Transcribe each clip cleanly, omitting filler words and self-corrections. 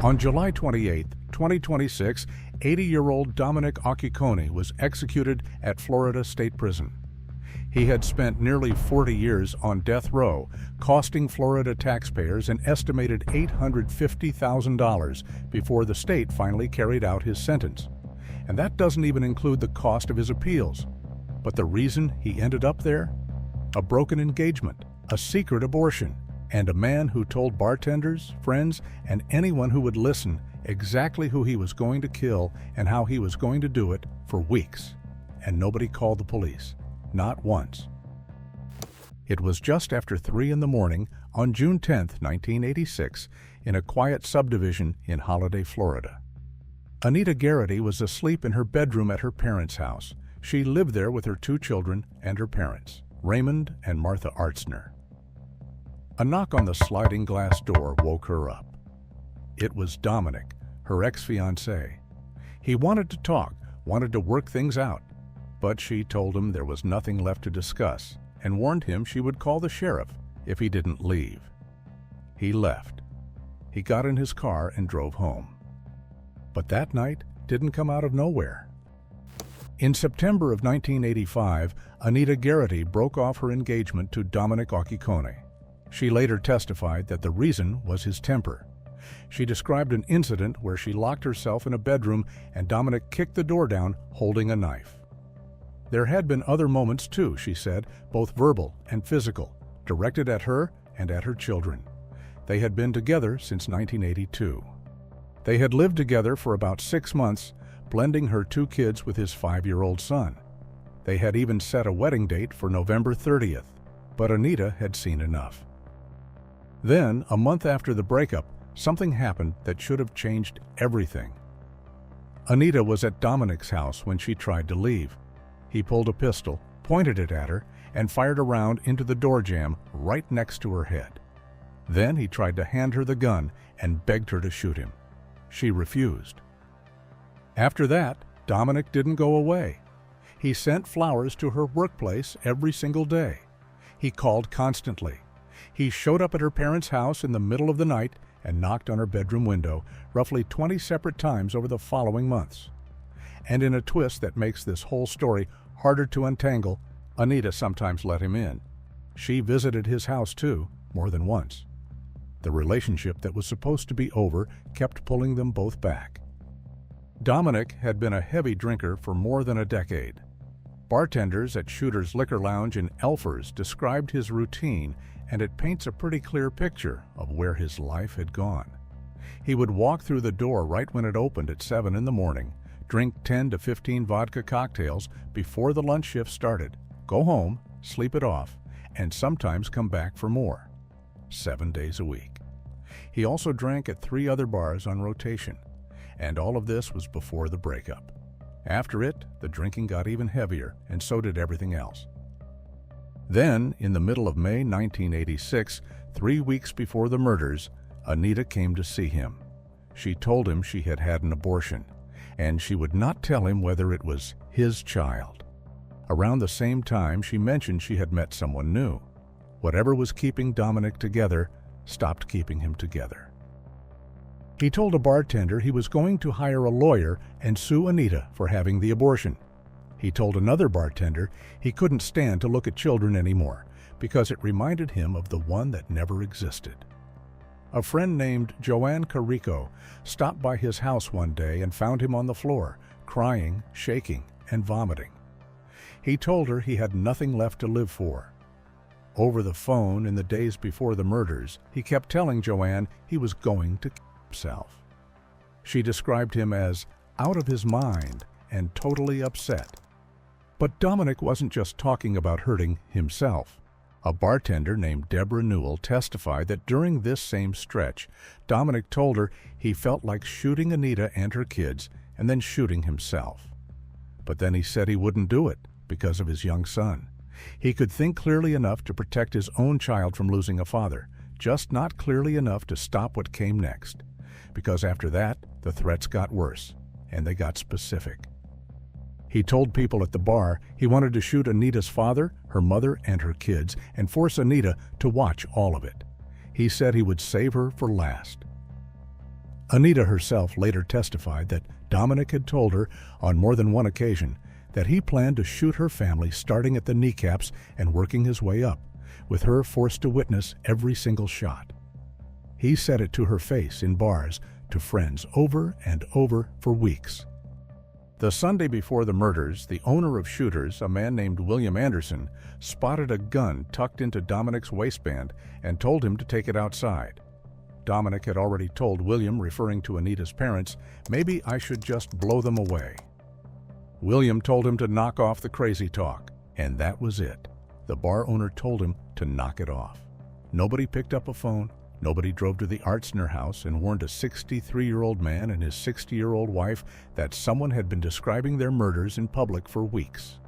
On July 28, 2026, 80-year-old Dominick Occhicone was executed at Florida State Prison. He had spent nearly 40 years on death row, costing Florida taxpayers an estimated $850,000 before the state finally carried out his sentence. And that doesn't even include the cost of his appeals. But the reason he ended up there? A broken engagement, a secret abortion, and a man who told bartenders, friends, and anyone who would listen exactly who he was going to kill and how he was going to do it for weeks. And nobody called the police. Not once. It was just after 3 in the morning on June 10, 1986, in a quiet subdivision in Holiday, Florida. Anita Garrity was asleep in her bedroom at her parents' house. She lived there with her 2 children and her parents, Raymond and Martha Artzner. A knock on the sliding glass door woke her up. It was Dominick, her ex-fiancé. He wanted to talk, wanted to work things out, but she told him there was nothing left to discuss and warned him she would call the sheriff if he didn't leave. He left. He got in his car and drove home. But that night didn't come out of nowhere. In September of 1985, Anita Garrity broke off her engagement to Dominick Occhicone. She later testified that the reason was his temper. She described an incident where she locked herself in a bedroom and Dominick kicked the door down holding a knife. There had been other moments too, she said, both verbal and physical, directed at her and at her children. They had been together since 1982. They had lived together for about 6 months, blending her 2 kids with his 5-year-old son. They had even set a wedding date for November 30th, but Anita had seen enough. Then, a month after the breakup, something happened that should have changed everything. Anita was at Dominick's house when she tried to leave. He pulled a pistol, pointed it at her, and fired a round into the door jamb right next to her head. Then he tried to hand her the gun and begged her to shoot him. She refused. After that, Dominick didn't go away. He sent flowers to her workplace every single day. He called constantly. He showed up at her parents' house in the middle of the night and knocked on her bedroom window roughly 20 separate times over the following months. And in a twist that makes this whole story harder to untangle, Anita sometimes let him in. She visited his house too, more than once. The relationship that was supposed to be over kept pulling them both back. Dominick had been a heavy drinker for more than a decade. Bartenders at Shooter's Liquor Lounge in Elfers described his routine, and it paints a pretty clear picture of where his life had gone. He would walk through the door right when it opened at 7 in the morning, drink 10 to 15 vodka cocktails before the lunch shift started, go home, sleep it off, and sometimes come back for more. 7 days a week. He also drank at 3 other bars on rotation, and all of this was before the breakup. After it, the drinking got even heavier, and so did everything else. Then, in the middle of May 1986, 3 weeks before the murders, Anita came to see him. She told him she had had an abortion, and she would not tell him whether it was his child. Around the same time, she mentioned she had met someone new. Whatever was keeping Dominick together stopped keeping him together. He told a bartender he was going to hire a lawyer and sue Anita for having the abortion. He told another bartender he couldn't stand to look at children anymore because it reminded him of the one that never existed. A friend named Joanne Carrico stopped by his house one day and found him on the floor, crying, shaking, and vomiting. He told her he had nothing left to live for. Over the phone in the days before the murders, he kept telling Joanne he was going to kill himself. She described him as out of his mind and totally upset. But Dominick wasn't just talking about hurting himself. A bartender named Deborah Newell testified that during this same stretch, Dominick told her he felt like shooting Anita and her kids and then shooting himself. But then he said he wouldn't do it because of his young son. He could think clearly enough to protect his own child from losing a father, just not clearly enough to stop what came next. Because after that, the threats got worse, and they got specific. He told people at the bar he wanted to shoot Anita's father, her mother, and her kids, and force Anita to watch all of it. He said he would save her for last. Anita herself later testified that Dominick had told her on more than one occasion that he planned to shoot her family starting at the kneecaps and working his way up, with her forced to witness every single shot. He said it to her face in bars, to friends, over and over for weeks. The Sunday before the murders, the owner of Shooters, a man named William Anderson, spotted a gun tucked into Dominick's waistband and told him to take it outside. Dominick had already told William, referring to Anita's parents, "Maybe I should just blow them away." William told him to knock off the crazy talk, and that was it. The bar owner told him to knock it off. Nobody picked up a phone. Nobody drove to the Artzner house and warned a 63-year-old man and his 60-year-old wife that someone had been describing their murders in public for weeks.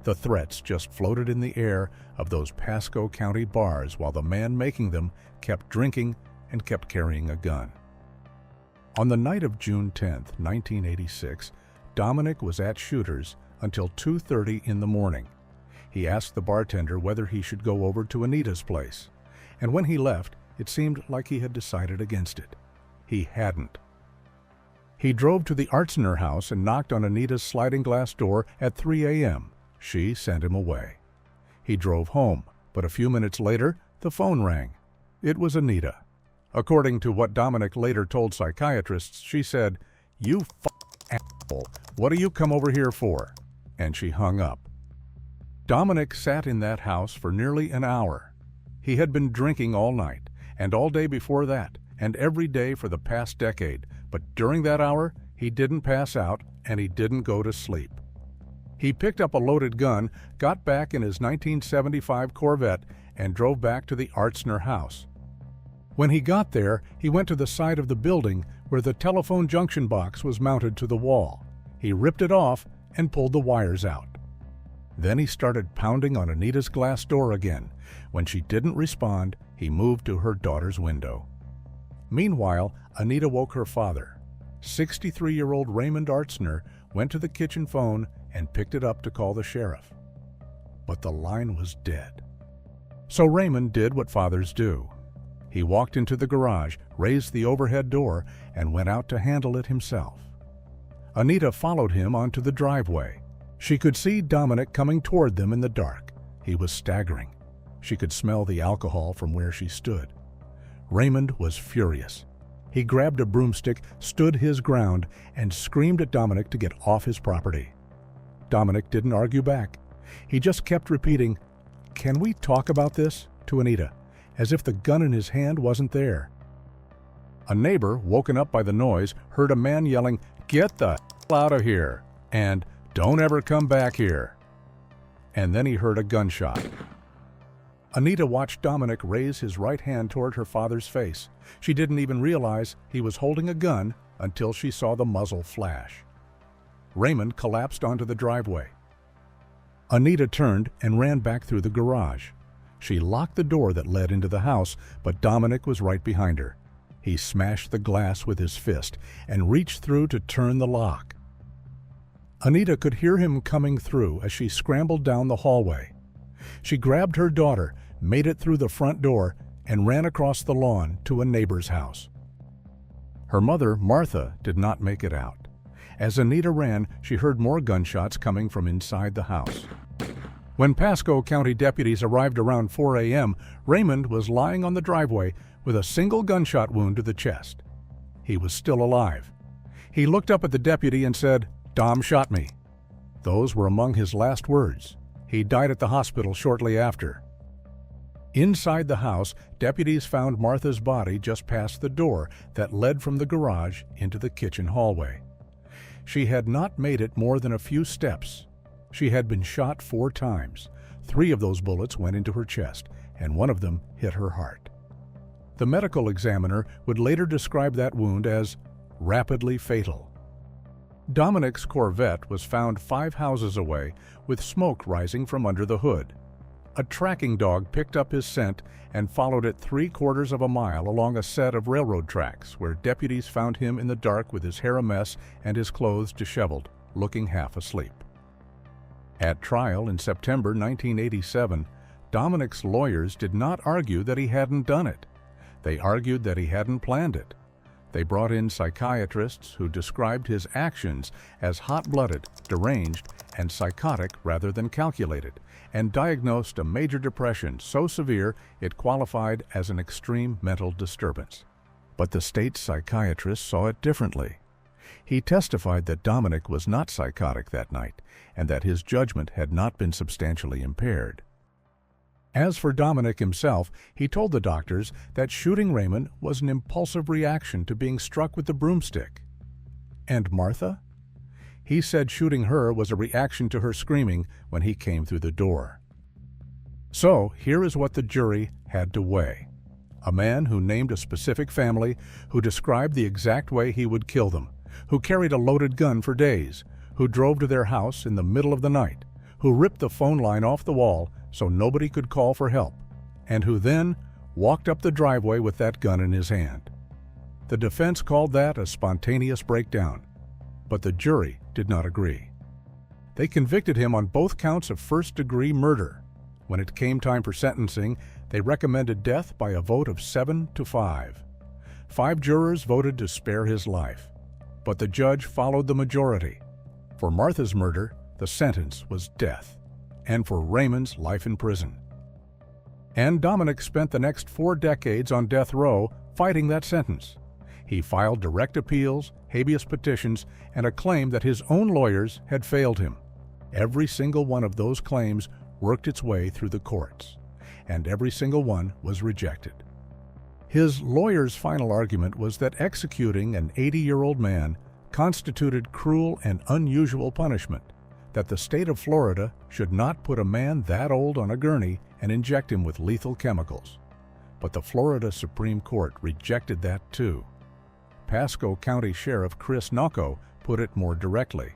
The threats just floated in the air of those Pasco County bars while the man making them kept drinking and kept carrying a gun. On the night of June 10, 1986, Dominick was at Shooters until 2:30 in the morning. He asked the bartender whether he should go over to Anita's place, and when he left, it seemed like he had decided against it. He hadn't. He drove to the Artzner house and knocked on Anita's sliding glass door at 3 a.m. She sent him away. He drove home, but a few minutes later, the phone rang. It was Anita. According to what Dominick later told psychiatrists, she said, "You asshole, what do you come over here for?" And she hung up. Dominick sat in that house for nearly an hour. He had been drinking all night, and all day before that, and every day for the past decade, but during that hour, he didn't pass out and he didn't go to sleep. He picked up a loaded gun, got back in his 1975 Corvette, and drove back to the Artzner house. When he got there, he went to the side of the building where the telephone junction box was mounted to the wall. He ripped it off and pulled the wires out. Then he started pounding on Anita's glass door again. When she didn't respond, he moved to her daughter's window. Meanwhile, Anita woke her father. 63-year-old Raymond Artzner went to the kitchen phone and picked it up to call the sheriff. But the line was dead. So Raymond did what fathers do. He walked into the garage, raised the overhead door, and went out to handle it himself. Anita followed him onto the driveway. She could see Dominick coming toward them in the dark. He was staggering. She could smell the alcohol from where she stood. Raymond was furious. He grabbed a broomstick, stood his ground, and screamed at Dominick to get off his property. Dominick didn't argue back. He just kept repeating, "Can we talk about this?" to Anita, as if the gun in his hand wasn't there. A neighbor, woken up by the noise, heard a man yelling, "Get the hell out of here!" and "Don't ever come back here." And then he heard a gunshot. Anita watched Dominick raise his right hand toward her father's face. She didn't even realize he was holding a gun until she saw the muzzle flash. Raymond collapsed onto the driveway. Anita turned and ran back through the garage. She locked the door that led into the house, but Dominick was right behind her. He smashed the glass with his fist and reached through to turn the lock. Anita could hear him coming through as she scrambled down the hallway. She grabbed her daughter, made it through the front door, and ran across the lawn to a neighbor's house. Her mother, Martha, did not make it out. As Anita ran, she heard more gunshots coming from inside the house. When Pasco County deputies arrived around 4 a.m., Raymond was lying on the driveway with a single gunshot wound to the chest. He was still alive. He looked up at the deputy and said, "Dom shot me." Those were among his last words. He died at the hospital shortly after. Inside the house, deputies found Martha's body just past the door that led from the garage into the kitchen hallway. She had not made it more than a few steps. She had been shot 4 times. 3 of those bullets went into her chest, and 1 of them hit her heart. The medical examiner would later describe that wound as rapidly fatal. Dominick's Corvette was found 5 houses away with smoke rising from under the hood. A tracking dog picked up his scent and followed it 3/4 of a mile along a set of railroad tracks where deputies found him in the dark with his hair a mess and his clothes disheveled, looking half asleep. At trial in September 1987, Dominick's lawyers did not argue that he hadn't done it. They argued that he hadn't planned it. They brought in psychiatrists who described his actions as hot-blooded, deranged, and psychotic rather than calculated, and diagnosed a major depression so severe it qualified as an extreme mental disturbance. But the state psychiatrist saw it differently. He testified that Dominick was not psychotic that night, and that his judgment had not been substantially impaired. As for Dominick himself, he told the doctors that shooting Raymond was an impulsive reaction to being struck with the broomstick. And Martha? He said shooting her was a reaction to her screaming when he came through the door. So here is what the jury had to weigh. A man who named a specific family, who described the exact way he would kill them, who carried a loaded gun for days, who drove to their house in the middle of the night, who ripped the phone line off the wall so nobody could call for help, and who then walked up the driveway with that gun in his hand. The defense called that a spontaneous breakdown, but the jury did not agree. They convicted him on both counts of first-degree murder. When it came time for sentencing, they recommended death by a vote of 7-5. 5 jurors voted to spare his life, but the judge followed the majority. For Martha's murder, the sentence was death, and for Raymond's life in prison. And Dominick spent the next 4 decades on death row fighting that sentence. He filed direct appeals, habeas petitions, and a claim that his own lawyers had failed him. Every single one of those claims worked its way through the courts, and every single one was rejected. His lawyer's final argument was that executing an 80-year-old man constituted cruel and unusual punishment, that the state of Florida should not put a man that old on a gurney and inject him with lethal chemicals. But the Florida Supreme Court rejected that too. Pasco County Sheriff Chris Nocco put it more directly.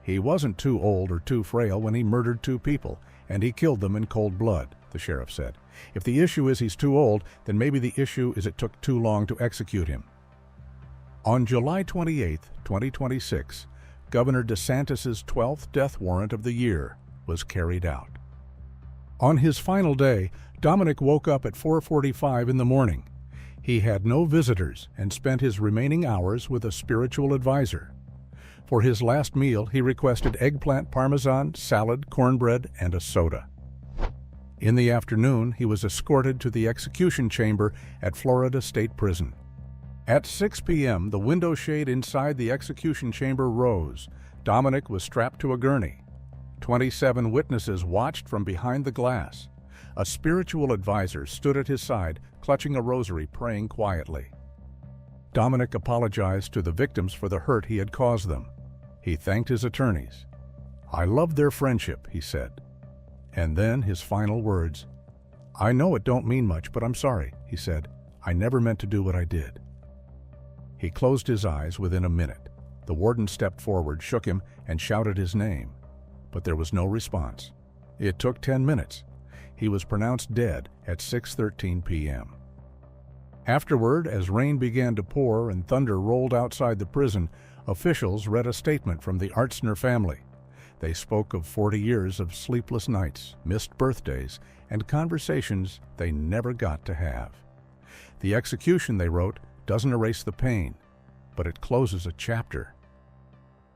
He wasn't too old or too frail when he murdered 2 people, and he killed them in cold blood, the sheriff said. If the issue is he's too old, then maybe the issue is it took too long to execute him. On July 28, 2026, Governor DeSantis's 12th death warrant of the year was carried out. On his final day, Dominick woke up at 4:45 in the morning. He had no visitors and spent his remaining hours with a spiritual advisor. For his last meal, he requested eggplant parmesan, salad, cornbread, and a soda. In the afternoon, he was escorted to the execution chamber at Florida State Prison. At 6 p.m., the window shade inside the execution chamber rose. Dominick was strapped to a gurney. 27 witnesses watched from behind the glass. A spiritual advisor stood at his side, clutching a rosary, praying quietly. Dominick apologized to the victims for the hurt he had caused them. He thanked his attorneys. "I loved their friendship," he said. And then his final words. "I know it don't mean much, but I'm sorry," he said. "I never meant to do what I did." He closed his eyes within a minute. The warden stepped forward, shook him, and shouted his name. But there was no response. It took 10 minutes. He was pronounced dead at 6:13 p.m. Afterward, as rain began to pour and thunder rolled outside the prison, officials read a statement from the Artzner family. They spoke of 40 years of sleepless nights, missed birthdays, and conversations they never got to have. The execution, they wrote, doesn't erase the pain, but it closes a chapter.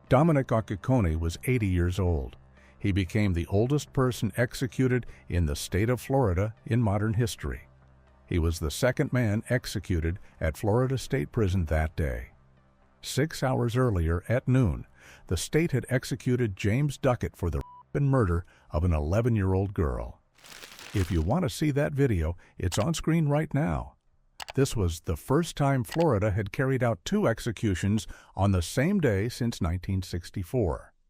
Dominick Occhicone was 80 years old. He became the oldest person executed in the state of Florida in modern history. He was the second man executed at Florida State Prison that day. 6 hours earlier, at noon, the state had executed James Duckett for the rape and murder of an 11-year-old girl. If you want to see that video, it's on screen right now. This was the first time Florida had carried out 2 executions on the same day since 1964.